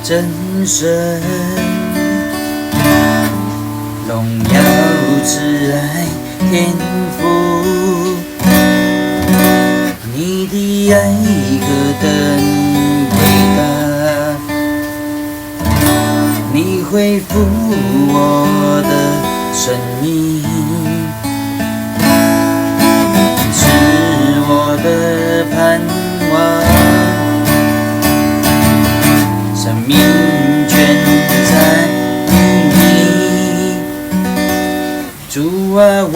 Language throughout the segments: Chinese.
真神，荣耀慈爱天父，你的爱何等伟大，你恢复我的生命，是我的盼望。生命全在你，主啊，我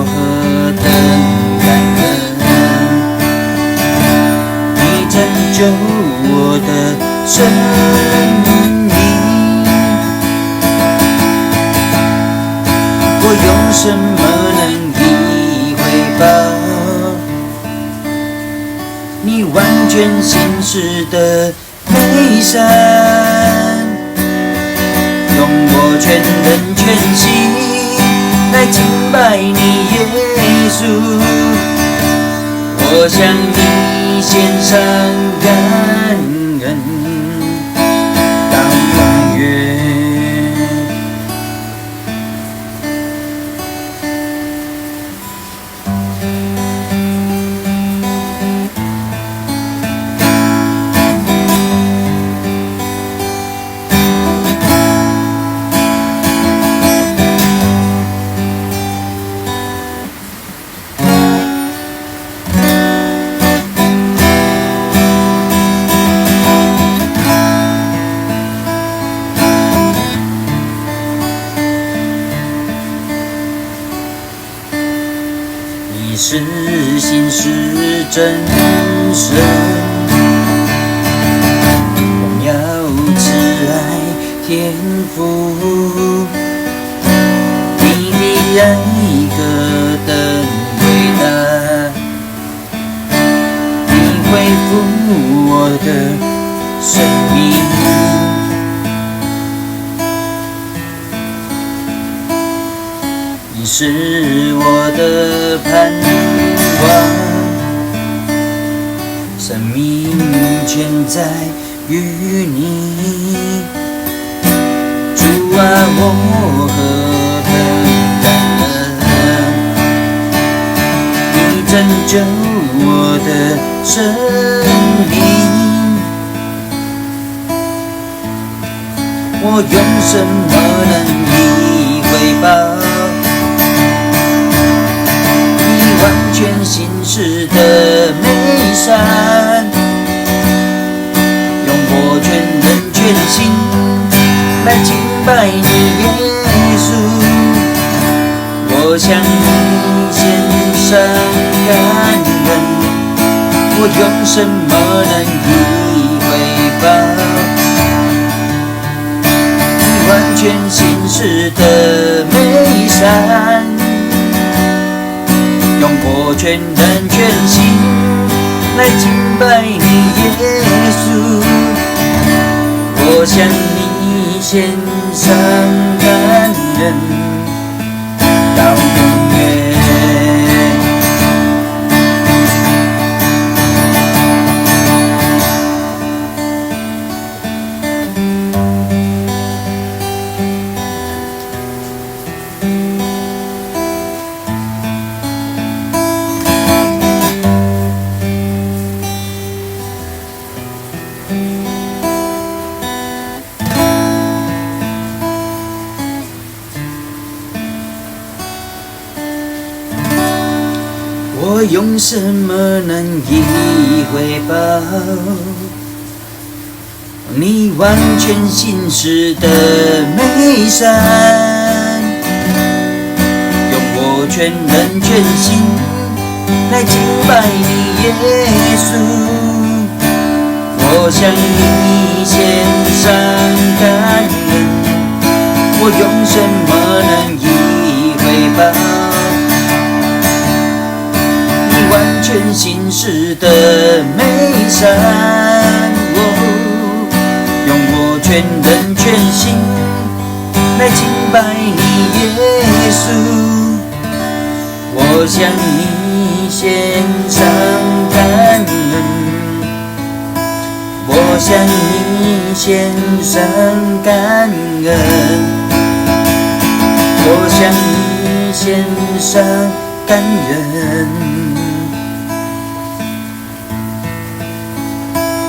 何等感恩！你拯救我的生命，我用什么能以回报你完全信实的美善？用我全人全心来敬拜你，耶稣。我向你献上感恩到永远。你是信是真神，荣耀慈爱天父，你的爱何等伟大，你恢复我的生命，你是我的盼望，生命全在于你。主啊，我何等感恩！你拯救我的生命，我用什么能以回报完全信实的美善？用我全人全心来敬拜你，耶稣。我向你献上感恩，我用什么能以回报你完全信实的美善？用我全人全心来敬拜你，耶稣。我向你献上感恩到永远。我用什么能以回报你完全信实的美善？用我全人全心来敬拜你，耶稣。我向你献上感恩，我用什么能以回报完全信实的美善？用我全人全心来敬拜你，耶稣。我向你献上感恩，我向你献献上感恩，我向你献上感恩，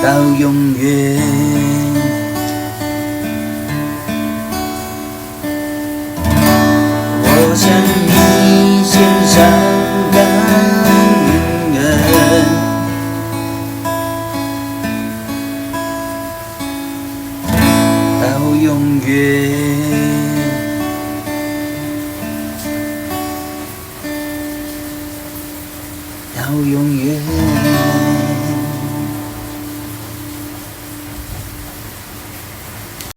到永远。我向你献上感恩，到永远。到永远。